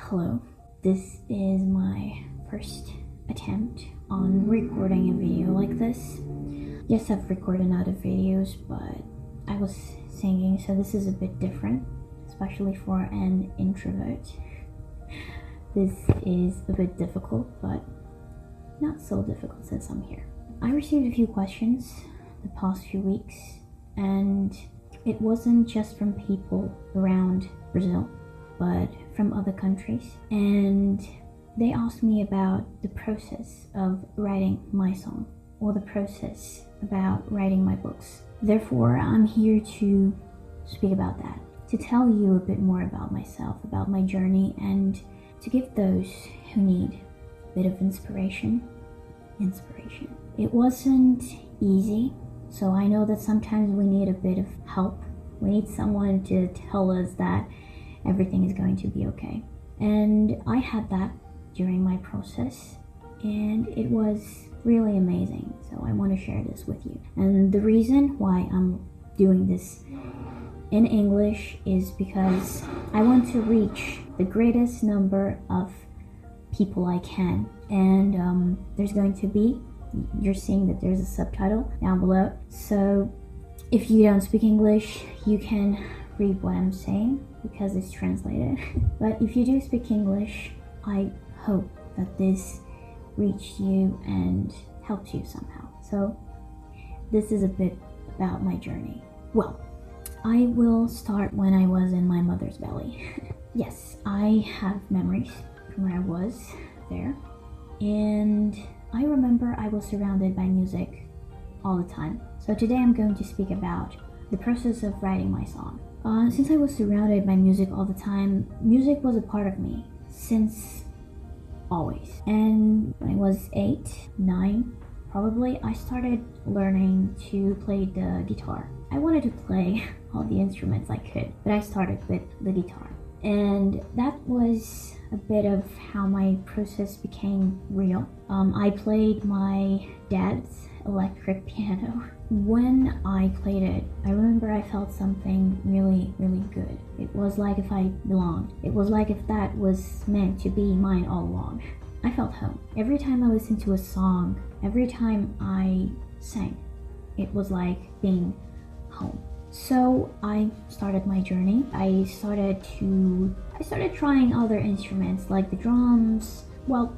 Hello, this is my first attempt on recording a video like this. Yes, I've recorded other videos, but I was singing, so this is a bit different, especially for an introvert. This is a bit difficult, but not so difficult since I'm here. I received a few questions the past few weeks, and it wasn't just from people around Brazil, but from other countries, and they asked me about the process of writing my song, or the process about writing my books. Therefore, I'm here to speak about that, to tell you a bit more about myself, about my journey, and to give those who need a bit of inspiration. It wasn't easy, so I know that sometimes we need a bit of help. We need someone to tell us that everything is going to be okay. And I had that during my process, and it was really amazing. So I want to share this with you. And the reason why I'm doing this in English is because I want to reach the greatest number of people I can. And there's going to be, you're seeing that there's a subtitle down below. So if you don't speak English, you can read what I'm saying because it's translated. But if you do speak English, I hope that this reached you and helped you somehow. So this is a bit about my journey. Well, I will start when I was in my mother's belly. Yes, I have memories from where I was there, and I remember I was surrounded by music all the time. So today I'm going to speak about the process of writing my song. Since I was surrounded by music all the time, music was a part of me since always. And when I was 8, 9, probably, I started learning to play the guitar. I wanted to play all the instruments I could, but I started with the guitar. And that was a bit of how my process became real. I played my dad's electric piano. When I played it, I remember I felt something really, really good. It was like if I belonged. It was like if that was meant to be mine all along. I felt home. Every time I listened to a song, every time I sang, it was like being home. So I started my journey. I started trying other instruments like the drums, well,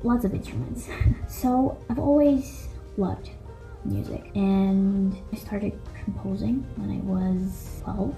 lots of instruments. So I've always loved music, and I started composing when I was 12,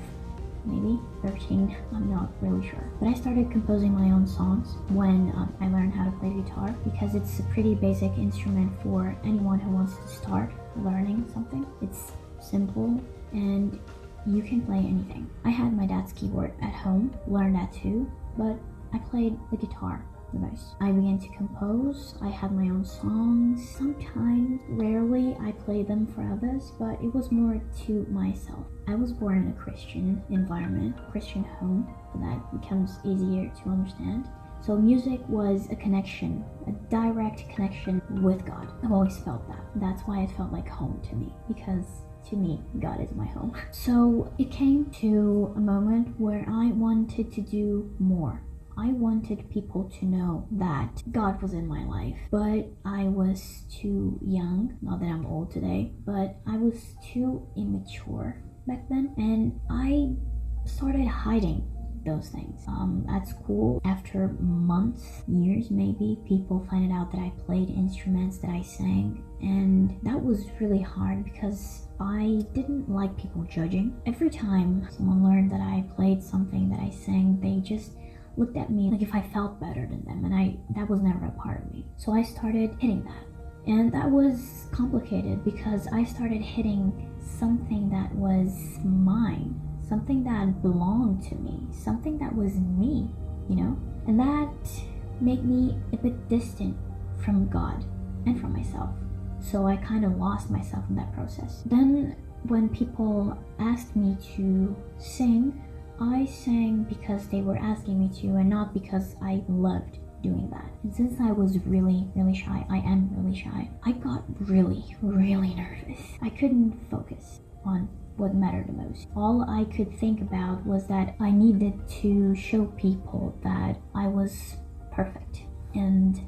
maybe 13, I'm not really sure. But I started composing my own songs when I learned how to play guitar, because it's a pretty basic instrument for anyone who wants to start learning something. It's simple and you can play anything. I had my dad's keyboard at home, learned that too, but I played the guitar the most. I began to compose. I had my own songs. Sometimes, rarely, I played them for others, but it was more to myself. I was born in a Christian environment, Christian home, so that becomes easier to understand. So music was a connection, a direct connection with God. I've always felt that. That's why it felt like home to me, because to me, God is my home. So it came to a moment where I wanted to do more. I wanted people to know that God was in my life, but I was too young, not that I'm old today, but I was too immature back then, and I started hiding those things. At school, after months, years maybe, people find out that I played instruments, that I sang, and that was really hard because I didn't like people judging. Every time someone learned that I played something, that I sang, they just looked at me like if I felt better than them, and that was never a part of me. So I started hitting that, and that was complicated because I started hitting something that was mine, something that belonged to me, something that was me, you know? And that made me a bit distant from God and from myself. So I kind of lost myself in that process. Then when people asked me to sing, I sang because they were asking me to, and not because I loved doing that. And since I was really, really shy, I am really shy, I got really, really nervous. I couldn't focus on what mattered the most. All I could think about was that I needed to show people that I was perfect, and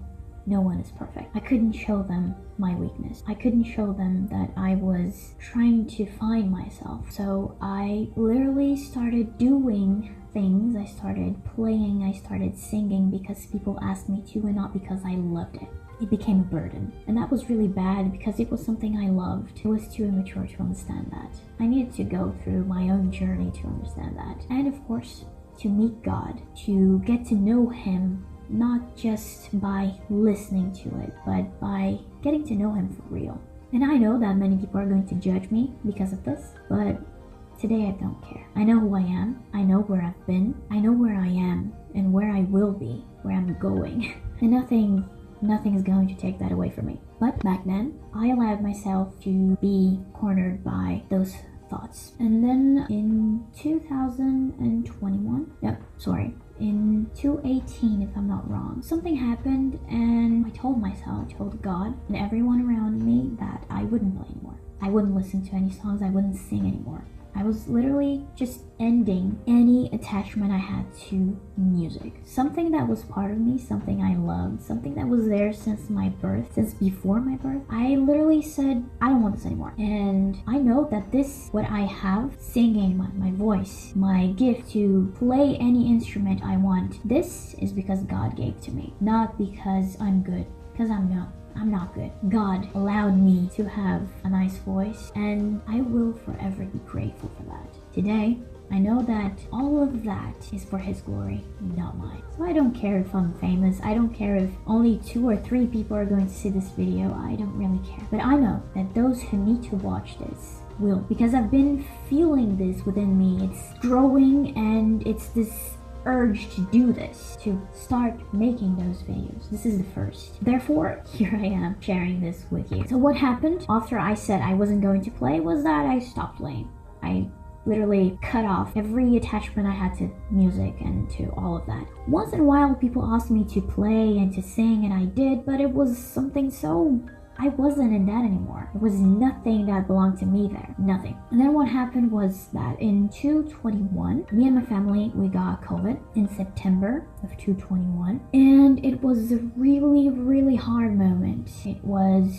no one is perfect. I couldn't show them my weakness. I couldn't show them that I was trying to find myself. So I literally started doing things. I started playing, I started singing because people asked me to and not because I loved it. It became a burden. And that was really bad because it was something I loved. I was too immature to understand that. I needed to go through my own journey to understand that. And of course, to meet God, to get to know Him, not just by listening to it, but by getting to know Him for real. And I know that many people are going to judge me because of this, but today I don't care. I know who I am, I know where I've been, I know where I am and where I will be, where I'm going. And nothing is going to take that away from me. But back then, I allowed myself to be cornered by those thoughts. And then in 2021, in 2018 if I'm not wrong, something happened and I told God and everyone around me that I wouldn't play anymore. I wouldn't listen to any songs, I wouldn't sing anymore. I was literally just ending any attachment I had to music. Something that was part of me, something I loved, something that was there since my birth, since before my birth. I literally said, I don't want this anymore. And I know that this, what I have, singing, my voice, my gift to play any instrument I want, this is because God gave to me, not because I'm good, because I'm not. I'm not good. God allowed me to have a nice voice, and I will forever be grateful for that. Today, I know that all of that is for His glory, not mine. So I don't care if I'm famous. I don't care if only 2 or 3 people are going to see this video. I don't really care. But I know that those who need to watch this will, because I've been feeling this within me. It's growing, and it's this urge to do this, to start making those videos. This is the first. Therefore, here I am sharing this with you. So what happened after I said I wasn't going to play was that I stopped playing. I literally cut off every attachment I had to music and to all of that. Once in a while, people asked me to play and to sing, and I did, but it was something so... I wasn't in that anymore. There was nothing that belonged to me there. Nothing. And then what happened was that in 2021, me and my family, we got COVID in September of 2021. And it was a really, really hard moment. It was...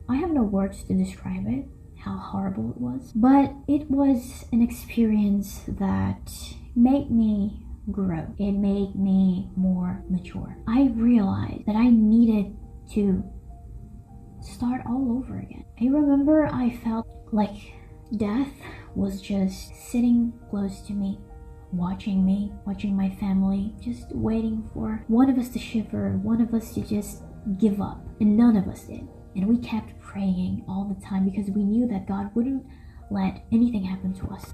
I have no words to describe it, how horrible it was. But it was an experience that made me grow. It made me more mature. I realized that I needed to start all over again. I remember I felt like death was just sitting close to me, watching my family, just waiting for one of us to shiver, one of us to just give up. And none of us did. And we kept praying all the time because we knew that God wouldn't let anything happen to us.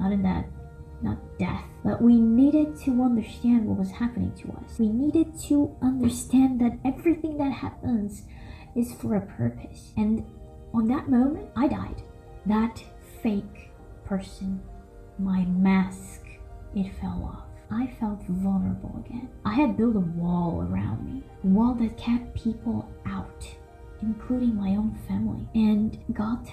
Not death, but we needed to understand what was happening to us. We needed to understand that everything that happens is for a purpose. And on that moment, I died. That fake person, my mask, it fell off. I felt vulnerable again. I had built a wall around me, a wall that kept people out, including my own family. And God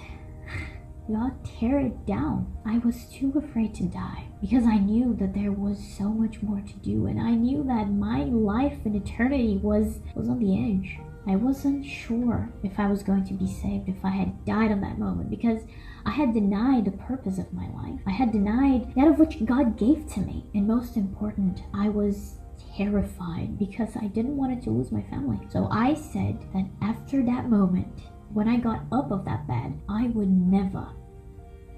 tear it down. I was too afraid to die because I knew that there was so much more to do, and I knew that my life in eternity was on the edge. I wasn't sure if I was going to be saved if I had died on that moment, because I had denied the purpose of my life. I had denied that of which God gave to me. And most important, I was terrified because I didn't want to lose my family. So I said that after that moment, when I got up of that bed, I would never,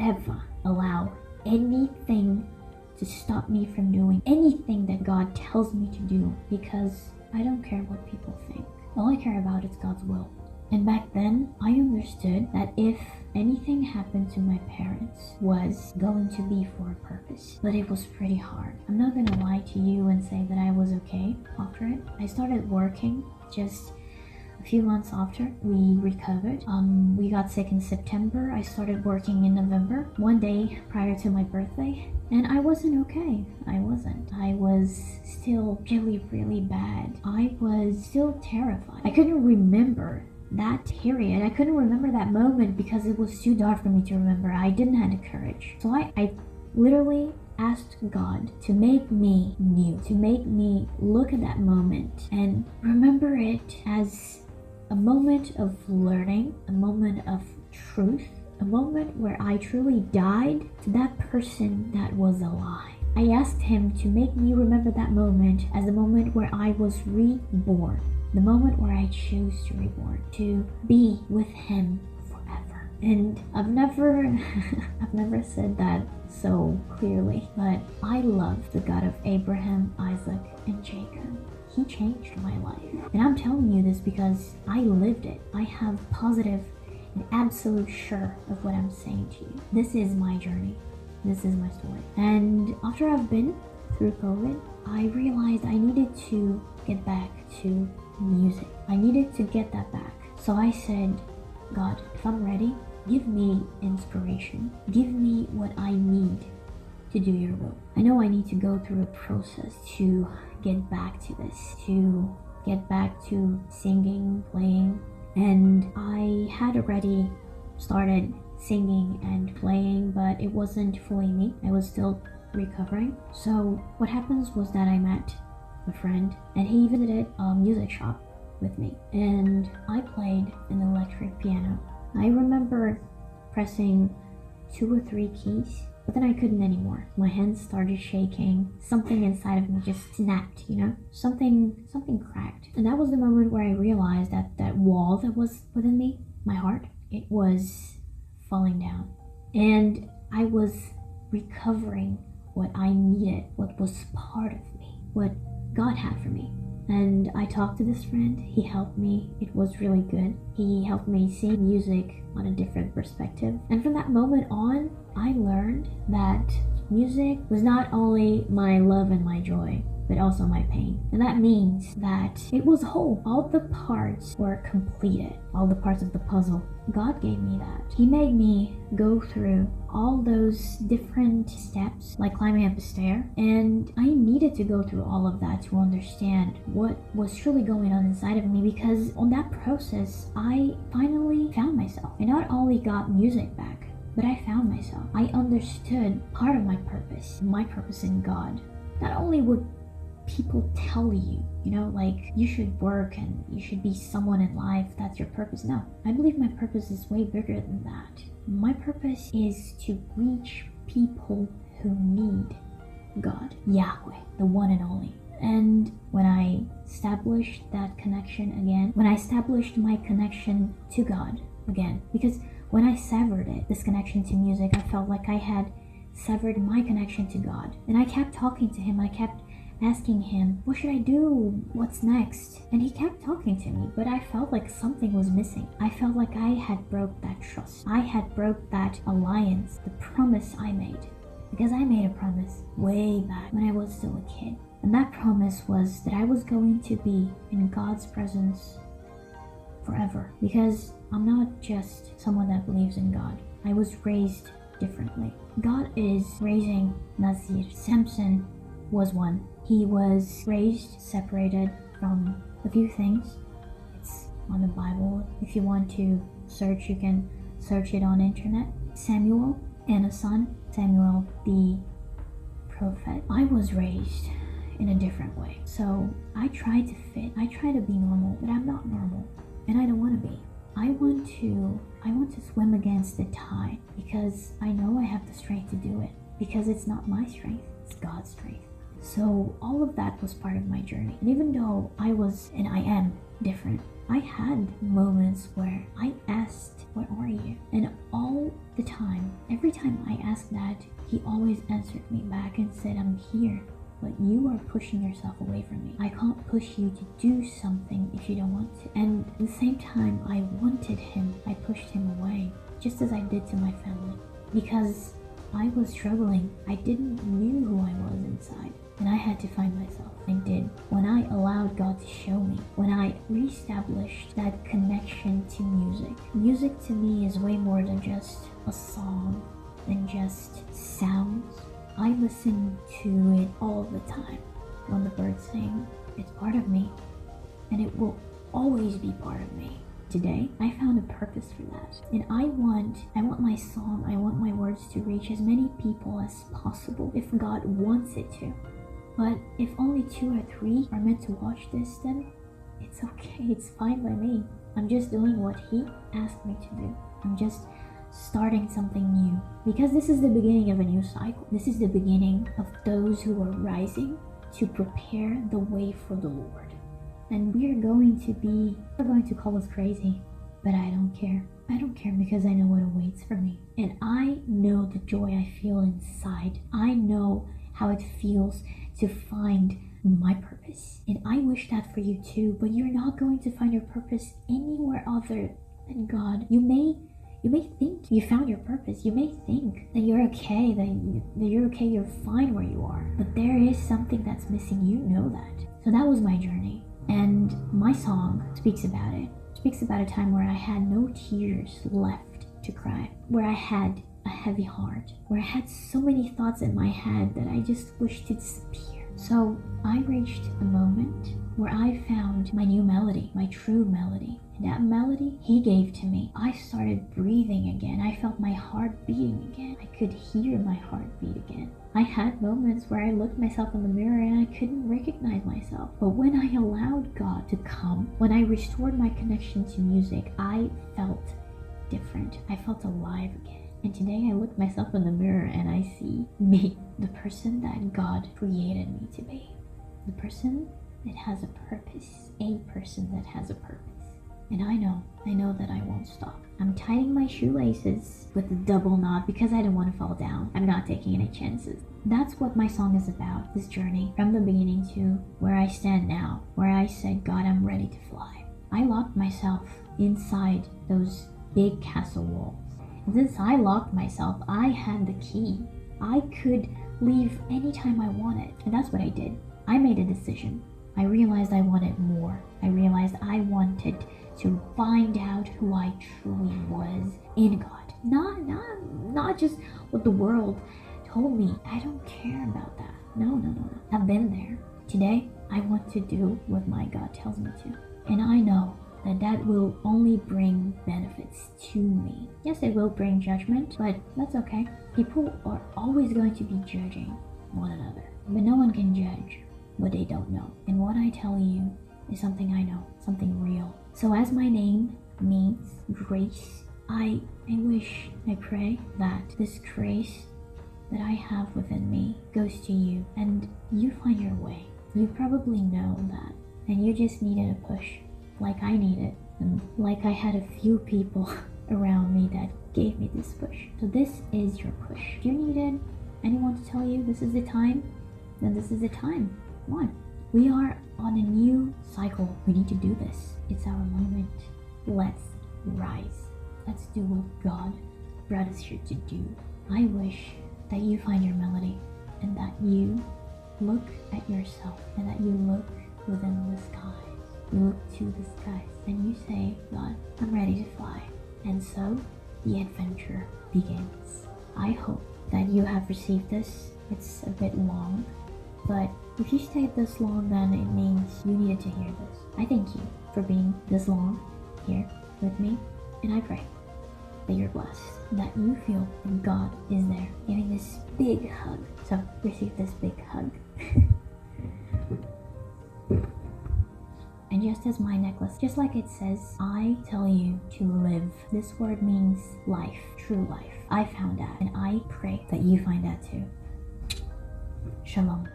ever allow anything to stop me from doing anything that God tells me to do, because I don't care what people think. All I care about is God's will. And back then, I understood that if anything happened to my parents was going to be for a purpose. But it was pretty hard. I'm not gonna lie to you and say that I was okay after it. I started working just a few months after we recovered. We got sick in September. I started working in November, one day prior to my birthday, and I wasn't okay. I was still really, really bad. I was still terrified. I couldn't remember that period. I couldn't remember that moment because it was too dark for me to remember. I didn't have the courage. So I literally asked God to make me new, to make me look at that moment and remember it as a moment of learning, a moment of truth, a moment where I truly died to that person that was a lie. I asked him to make me remember that moment as the moment where I was reborn, the moment where I chose to reborn, to be with him forever. And I've never said that so clearly, but I love the God of Abraham, Isaac, and Jacob. He changed my life. And I'm telling you this because I lived it. I have positive and absolute sure of what I'm saying to you. This is my journey. This is my story. And after I've been through COVID, I realized I needed to get back to music. I needed to get that back. So I said, God, if I'm ready, give me inspiration. Give me what I need to do your will. I know I need to go through a process to get back to this, to get back to singing, playing. And I had already started singing and playing, but it wasn't fully me. I was still recovering. So what happens was that I met a friend and he visited a music shop with me and I played an electric piano. I remember pressing 2 or 3 keys, but then I couldn't anymore. My hands started shaking. Something inside of me just snapped, Something cracked. And that was the moment where I realized that that wall that was within me, my heart, it was falling down. And I was recovering what I needed, what was part of me, what God had for me. And I talked to this friend. He helped me. It was really good. He helped me see music on a different perspective. And from that moment on, I learned that music was not only my love and my joy, but also my pain. And that means that it was whole. All the parts were completed. All the parts of the puzzle. God gave me that. He made me go through all those different steps, like climbing up a stair. And I needed to go through all of that to understand what was truly going on inside of me, because on that process, I finally found myself. I not only got music back, but I found myself. I understood part of my purpose in God. Not only would people tell you, like you should work and you should be someone in life, that's your purpose. No, I believe my purpose is way bigger than that. My purpose is to reach people who need God, Yahweh, the one and only. And when I established that connection again, when I established my connection to God again, because when I severed it, this connection to music, I felt like I had severed my connection to God. And I kept talking to him. I kept asking him, what should I do? What's next? And he kept talking to me, but I felt like something was missing. I felt like I had broke that trust. I had broke that alliance, the promise I made. Because I made a promise way back when I was still a kid. And that promise was that I was going to be in God's presence forever. Because I'm not just someone that believes in God. I was raised differently. God is raising Nazir. Samson was one. He was raised separated from a few things. It's on the Bible. If you want to search, you can search it on internet. Samuel, Anna's son, Samuel the prophet. I was raised in a different way. So I try to fit. I try to be normal, but I'm not normal. And I don't want to be. I want to swim against the tide because I know I have the strength to do it. Because it's not my strength, it's God's strength. So all of that was part of my journey. And even though I was, and I am, different, I had moments where I asked, where are you? And all the time, every time I asked that, he always answered me back and said, I'm here, but you are pushing yourself away from me. I can't push you to do something if you don't want to. And at the same time, I wanted him, I pushed him away, just as I did to my family. Because I was struggling. I didn't know who I was inside. And I had to find myself. I did. When I allowed God to show me, when I reestablished that connection to music. Music to me is way more than just a song, than just sounds. I listen to it all the time. When the birds sing, it's part of me. And it will always be part of me. today, I found a purpose for that. And I want my song, I want my words to reach as many people as possible if God wants it to. But if only 2 or 3 are meant to watch this, then it's okay, it's fine by me. I'm just doing what He asked me to do. I'm just starting something new. Because this is the beginning of a new cycle. This is the beginning of those who are rising to prepare the way for the Lord. And we're going to call us crazy, but I don't care. I don't care because I know what awaits for me. And I know the joy I feel inside. I know how it feels to find my purpose. And I wish that for you too, but you're not going to find your purpose anywhere other than God. You may think you found your purpose. You may think that you're okay, that you're okay, you're fine where you are. But there is something that's missing, you know that. So that was my journey. And my song speaks about it. It speaks about a time where I had no tears left to cry, where I had a heavy heart, where I had so many thoughts in my head that I just wished to disappear. So I reached a moment where I found my new melody, my true melody. And that melody He gave to me. I started breathing again. I felt my heart beating again. I could hear my heart beat again. I had moments where I looked myself in the mirror and I couldn't recognize myself. But when I allowed God to come, when I restored my connection to music, I felt different. I felt alive again. And today I look myself in the mirror and I see me, the person that God created me to be. The person that has a purpose. A person that has a purpose. And I know that I won't stop. I'm tying my shoelaces with a double knot because I don't want to fall down. I'm not taking any chances. That's what my song is about, this journey, from the beginning to where I stand now, where I said, God, I'm ready to fly. I locked myself inside those big castle walls. And since I locked myself, I had the key. I could leave anytime I wanted. And that's what I did. I made a decision. I realized I wanted more. I realized I wanted to find out who I truly was in God. Not just what the world told me. I don't care about that. No. I've been there. Today, I want to do what my God tells me to. And I know that will only bring benefits to me. Yes, it will bring judgment, but that's okay. People are always going to be judging one another. But no one can judge what they don't know. And what I tell you is something I know, something real. So as my name means grace, I wish, I pray that this grace that I have within me goes to you and you find your way. You probably know that and you just needed a push like I needed and like I had a few people around me that gave me this push. So this is your push. If you needed anyone to tell you this is the time, then this is the time. Come on. We are on a new cycle. We need to do this. It's our moment. Let's rise. Let's do what God brought us here to do. I wish that you find your melody and that you look at yourself and that you look within the skies. You look to the skies and you say, God, I'm ready to fly. And so the adventure begins. I hope that you have received this. It's a bit long, but if you stayed this long, then it means you needed to hear this. I thank you for being this long here with me, and I pray that you're blessed, that you feel that God is there, giving this big hug. So receive this big hug. And just as my necklace, just like it says, I tell you to live. This word means life, true life. I found that, and I pray that you find that too. Shalom.